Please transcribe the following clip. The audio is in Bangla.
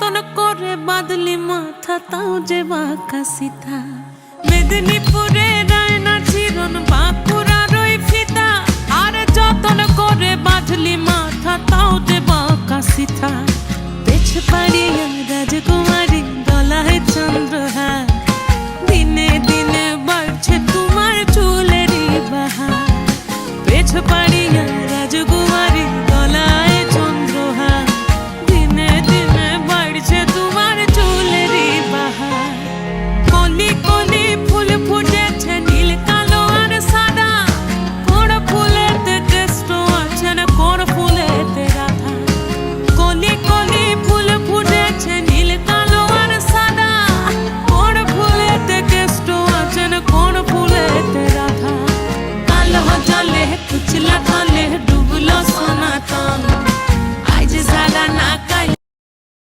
যতন করে বাঁধলি মাথা তাও যে বাঁকা সিথা। মেদিনীপুরে রায়না চিরন বাঁকুড়ার ওই ফিতা, আর যতন করে বাঁধলি মাথা তাও যে বাঁকা সিথা। পেছ পাড়ি